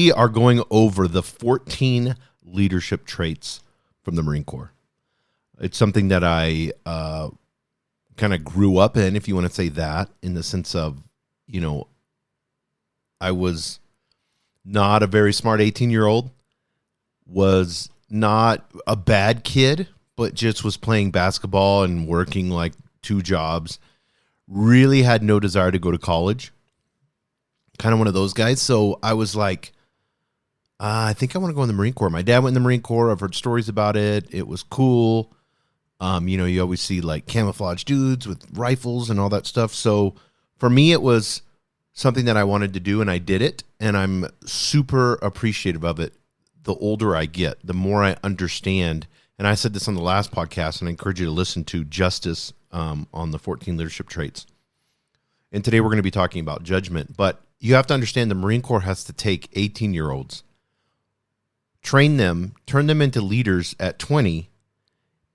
we are going over the 14 leadership traits from the Marine Corps. It's something that I kind of grew up in, if you want to say that, in the sense of, I was not a very smart 18-year-old, was not a bad kid, but just was playing basketball and working like 2 jobs. Really had no desire to go to college. Kind of one of those guys. So I was like, I think I want to go in the Marine Corps. My dad went in the Marine Corps. I've heard stories about it. It was cool. You always see like camouflage dudes with rifles and all that stuff. So for me, it was something that I wanted to do, and I did it. And I'm super appreciative of it. The older I get, the more I understand. And I said this on the last podcast, and I encourage you to listen to Justice on the 14 leadership traits. And today we're going to be talking about judgment. But you have to understand the Marine Corps has to take 18-year-olds, train them, turn them into leaders at 20,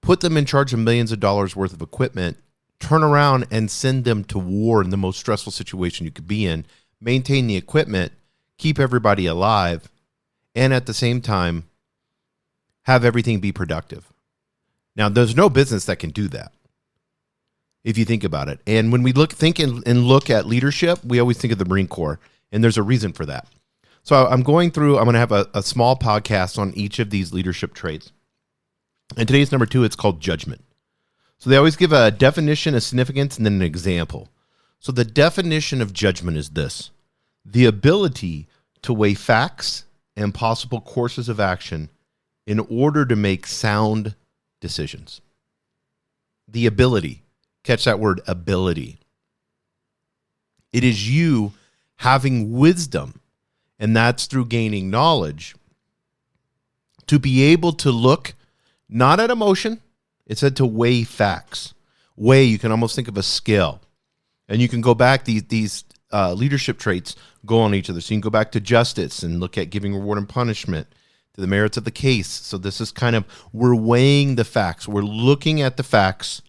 put them in charge of millions of dollars worth of equipment, turn around and send them to war in the most stressful situation you could be in, maintain the equipment, keep everybody alive, and at the same time, have everything be productive. Now, there's no business that can do that, if you think about it. And when we look at leadership, we always think of the Marine Corps, and there's a reason for that. So I'm going to have a small podcast on each of these leadership traits. And today's number 2, it's called judgment. So they always give a definition, a significance, and then an example. So the definition of judgment is this: the ability to weigh facts and possible courses of action in order to make sound decisions. The ability. Catch that word, ability. It is you having wisdom, and that's through gaining knowledge, to be able to look not at emotion. It said to weigh facts. Weigh, you can almost think of a scale. And you can go back, these leadership traits go on each other. So you can go back to justice and look at giving reward and punishment, to the merits of the case. So this is kind of, we're weighing the facts. We're looking at the facts,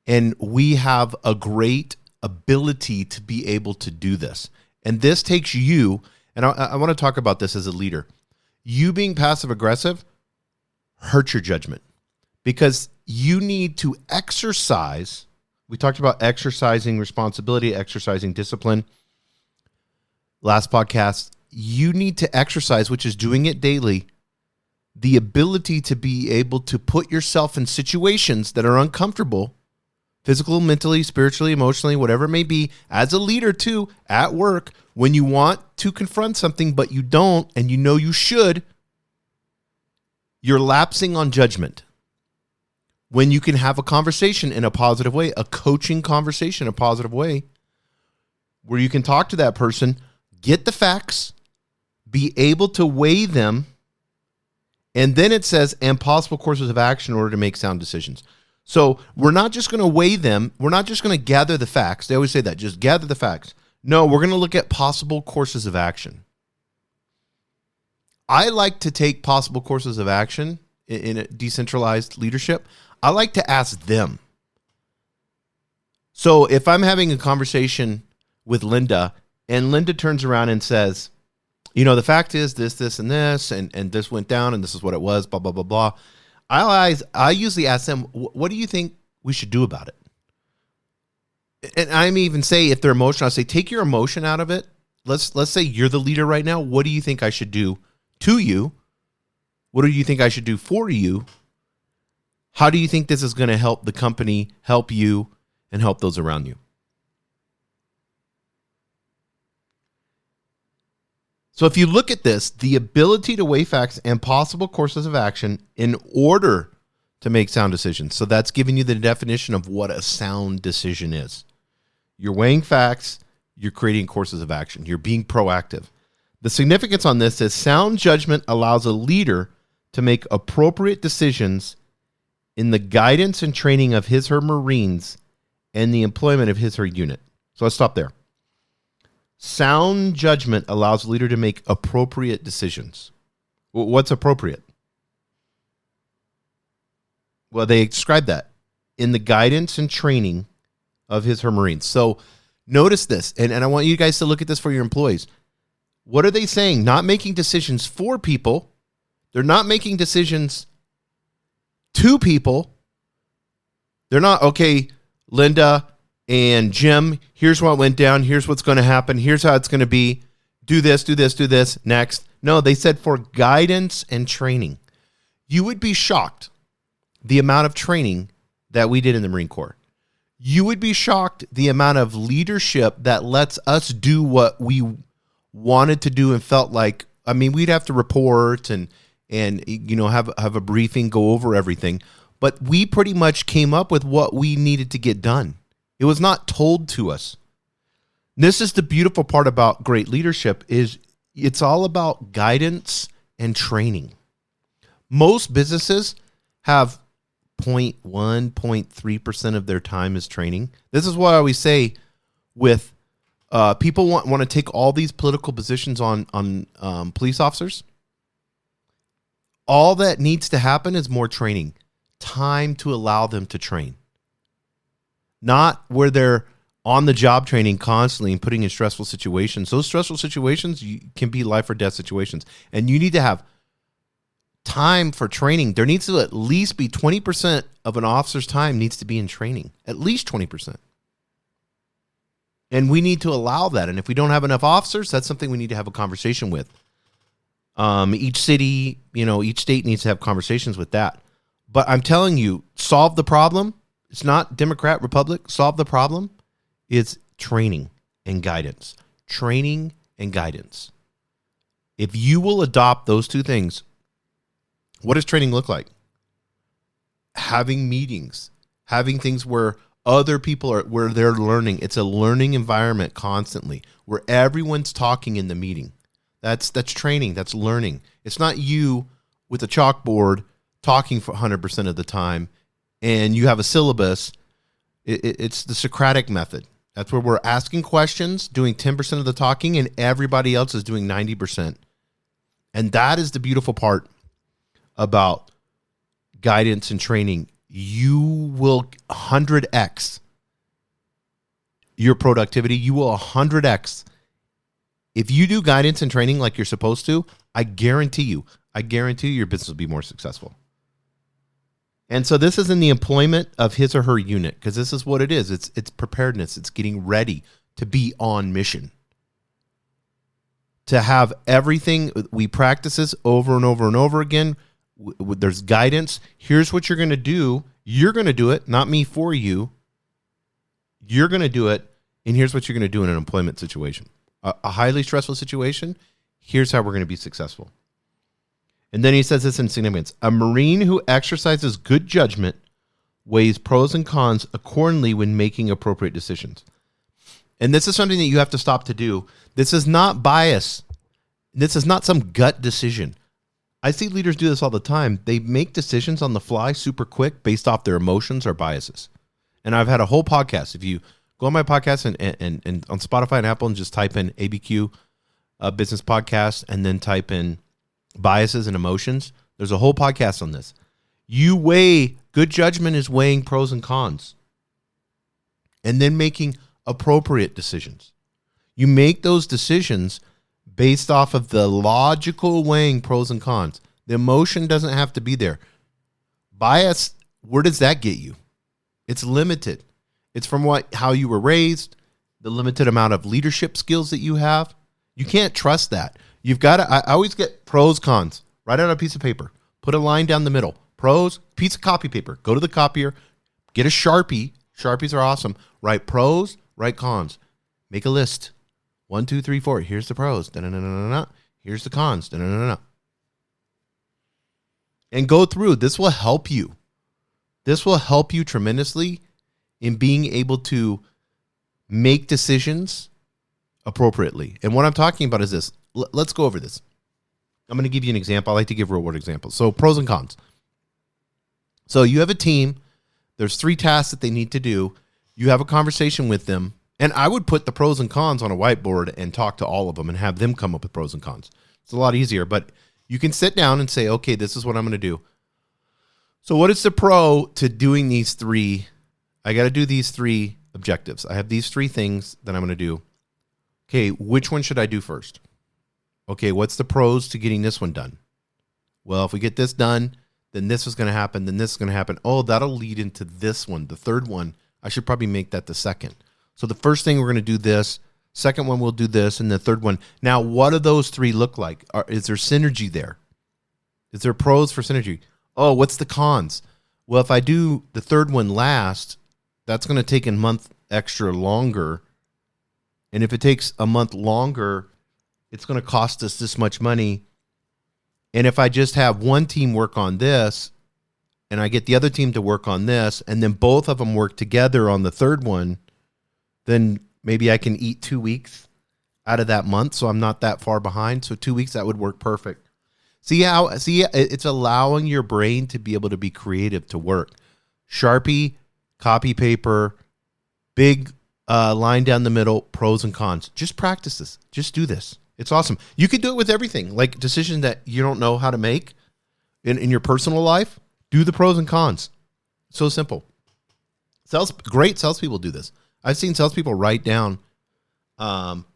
and we have a great ability to be able to do this. And this takes you, and I want to talk about this as a leader. You being passive aggressive hurts your judgment, because you need to exercise. We talked about exercising responsibility, exercising discipline. Last podcast, you need to exercise, which is doing it daily, the ability to be able to put yourself in situations that are uncomfortable, physical, mentally, spiritually, emotionally, whatever it may be, as a leader too, at work, when you want to confront something, but you don't, and you know you should, you're lapsing on judgment. When you can have a conversation in a positive way, a coaching conversation in a positive way, where you can talk to that person, get the facts, be able to weigh them, and then it says, and possible courses of action in order to make sound decisions. So we're not just going to weigh them. We're not just going to gather the facts. They always say that, just gather the facts. No, we're going to look at possible courses of action. I like to take possible courses of action in a decentralized leadership. I like to ask them. So if I'm having a conversation with Linda, and Linda turns around and says, the fact is this, and this, and this went down, and this is what it was, blah, blah, blah, blah. I usually ask them, what do you think we should do about it? And I may even say, if they're emotional, I say, take your emotion out of it. Let's say you're the leader right now. What do you think I should do to you? What do you think I should do for you? How do you think this is going to help the company, help you, and help those around you? So if you look at this, the ability to weigh facts and possible courses of action in order to make sound decisions. So that's giving you the definition of what a sound decision is. You're weighing facts, you're creating courses of action, you're being proactive. The significance on this is sound judgment allows a leader to make appropriate decisions in the guidance and training of his or her Marines and the employment of his or her unit. So let's stop there. Sound judgment allows a leader to make appropriate decisions. What's appropriate? Well, they describe that in the guidance and training of his or her Marines. So notice this, and I want you guys to look at this for your employees. What are they saying? Not making decisions for people. They're not making decisions to people. They're not, okay, Linda and Jim, here's what went down. Here's what's going to happen. Here's how it's going to be. Do this, do this, do this. Next. No, they said for guidance and training. You would be shocked the amount of training that we did in the Marine Corps. You would be shocked the amount of leadership that lets us do what we wanted to do and felt like. I mean, we'd have to report and have a briefing, go over everything. But we pretty much came up with what we needed to get done. It was not told to us. This is the beautiful part about great leadership is it's all about guidance and training. Most businesses have 0.1, 0.3% of their time is training. This is what I always say with people want to take all these political positions on police officers. All that needs to happen is more training. Time to allow them to train. Not where they're on the job training constantly and putting in stressful situations. Those stressful situations can be life or death situations. And you need to have time for training. There needs to at least be 20% of an officer's time needs to be in training. At least 20%. And we need to allow that. And if we don't have enough officers, that's something we need to have a conversation with. Each city, each state needs to have conversations with that. But I'm telling you, solve the problem. It's not Democrat, Republic. Solve the problem. It's training and guidance. Training and guidance. If you will adopt those two things, what does training look like? Having meetings, having things where other people are, where they're learning. It's a learning environment constantly, where everyone's talking in the meeting. That's training. That's learning. It's not you with a chalkboard talking for 100% of the time, and you have a syllabus. It's the Socratic method. That's where we're asking questions, doing 10% of the talking, and everybody else is doing 90%. And that is the beautiful part about guidance and training. You will 100x your productivity. You will 100x. If you do guidance and training like you're supposed to, I guarantee you your business will be more successful. And so this is in the employment of his or her unit, because this is what it is. It's preparedness. It's getting ready to be on mission. To have everything, we practice this over and over and over again. There's guidance. Here's what you're going to do. You're going to do it, not me for you. You're going to do it, and here's what you're going to do in an employment situation. A highly stressful situation, here's how we're going to be successful. And then he says this in significance. A Marine who exercises good judgment weighs pros and cons accordingly when making appropriate decisions. And this is something that you have to stop to do. This is not bias. This is not some gut decision. I see leaders do this all the time. They make decisions on the fly super quick based off their emotions or biases. And I've had a whole podcast. If you go on my podcast and on Spotify and Apple and just type in ABQ business podcast and then type in biases and emotions, there's a whole podcast on this. Good judgment is weighing pros and cons and then making appropriate decisions. You make those decisions based off of the logical weighing pros and cons. The emotion doesn't have to be there. Bias, where does that get you? It's limited. It's from how you were raised, the limited amount of leadership skills that you have. You can't trust that. You've got to, I always get pros, cons. Write out a piece of paper. Put a line down the middle. Pros, piece of copy paper. Go to the copier. Get a Sharpie. Sharpies are awesome. Write pros, write cons. Make a list. 1, 2, 3, 4. Here's the pros. Da-na-na-na-na-na. Here's the cons. Da-na-na-na-na. And go through. This will help you. This will help you tremendously in being able to make decisions appropriately. And what I'm talking about is this. Let's go over this. I'm going to give you an example. I like to give real world examples. So pros and cons. So you have a team. There's 3 tasks that they need to do. You have a conversation with them. And I would put the pros and cons on a whiteboard and talk to all of them and have them come up with pros and cons. It's a lot easier, but you can sit down and say, okay, this is what I'm going to do. So what is the pro to doing these 3? I got to do these 3 objectives. I have these 3 things that I'm going to do. Okay, which one should I do first? Okay, what's the pros to getting this one done? Well, if we get this done, then this is going to happen, then this is going to happen. Oh, that'll lead into this one, the third one. I should probably make that the second. So the first thing we're going to do this, second one we'll do this, and the third one. Now, what do those three look like? Is there synergy there? Is there pros for synergy? Oh, what's the cons? Well, if I do the third one last, that's going to take a month extra longer. And if it takes a month longer, it's going to cost us this much money. And if I just have one team work on this, and I get the other team to work on this, and then both of them work together on the third one, then maybe I can eat 2 weeks out of that month, so I'm not that far behind. So 2 weeks, that would work perfect. See, it's allowing your brain to be able to be creative, to work. Sharpie, copy paper, big line down the middle, pros and cons. Just practice this. Just do this. It's awesome. You could do it with everything, like decisions that you don't know how to make in your personal life. Do the pros and cons. So simple. Great salespeople do this. I've seen salespeople write down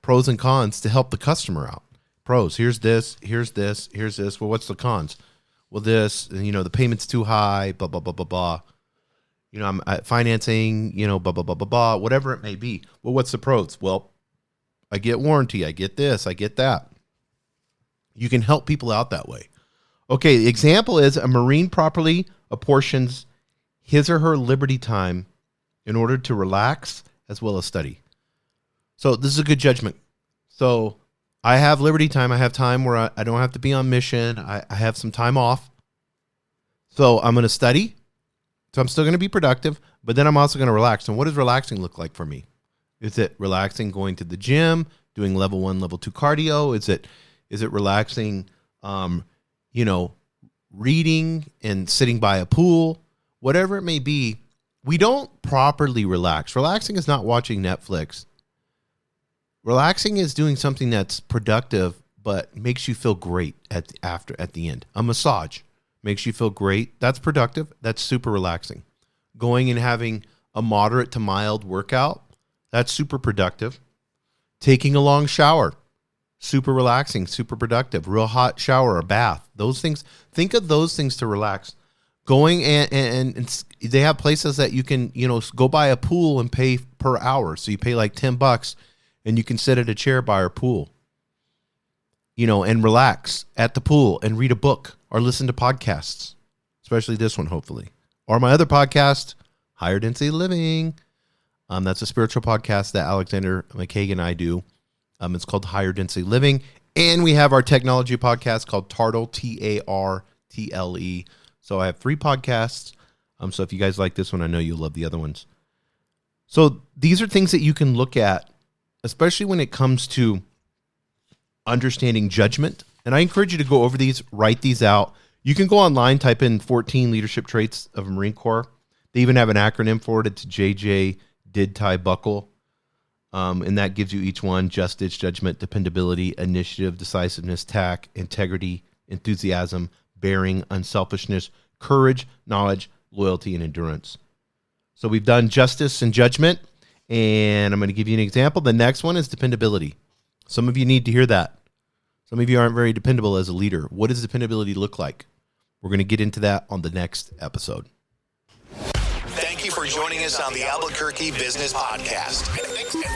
pros and cons to help the customer out. Pros, here's this, here's this, here's this. Well, what's the cons? Well, this, the payment's too high, blah, blah, blah, blah, blah. I'm financing, blah, blah, blah, blah, blah, whatever it may be. Well, what's the pros? Well, I get warranty. I get this. I get that. You can help people out that way. Okay, the example is a Marine properly apportions his or her liberty time in order to relax as well as study. So this is a good judgment. So I have liberty time. I have time where I don't have to be on mission. I have some time off. So I'm going to study. So I'm still going to be productive, but then I'm also going to relax. And what does relaxing look like for me? Is it relaxing going to the gym, doing level 1, level 2 cardio? Is it relaxing, reading and sitting by a pool? Whatever it may be, we don't properly relax. Relaxing is not watching Netflix. Relaxing is doing something that's productive, but makes you feel great at the end. A massage makes you feel great. That's productive. That's super relaxing. Going and having a moderate to mild workout, that's super productive. Taking a long shower, super relaxing, super productive. Real hot shower, a bath, those things. Think of those things to relax. Going and they have places that you can, go by a pool and pay per hour. So you pay like $10 and you can sit at a chair by our pool, and relax at the pool and read a book or listen to podcasts, especially this one, hopefully. Or my other podcast, Higher Density Living. That's a spiritual podcast that Alexander McKagan and I do. It's called Higher Density Living. And we have our technology podcast called Tartle, Tartle. So I have 3 podcasts. So if you guys like this one, I know you'll love the other ones. So these are things that you can look at, especially when it comes to understanding judgment. And I encourage you to go over these, write these out. You can go online, type in 14 leadership traits of a Marine Corps. They even have an acronym for it. It's JJ Did Tie Buckle. And that gives you each one: justice, judgment, dependability, initiative, decisiveness, tact, integrity, enthusiasm, bearing, unselfishness, courage, knowledge, loyalty, and endurance. So we've done justice and judgment, and I'm going to give you an example. The next one is dependability. Some of you need to hear that. Some of you aren't very dependable as a leader. What does dependability look like? We're going to get into that on the next episode. Thank you for joining us on the Albuquerque Business Podcast. And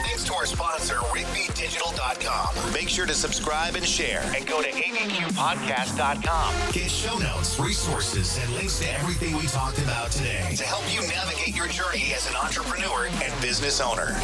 thanks to our sponsor, RigbyDigital.com. Make sure to subscribe and share. And go to abqpodcast.com. Get show notes, resources, and links to everything we talked about today to help you navigate your journey as an entrepreneur and business owner.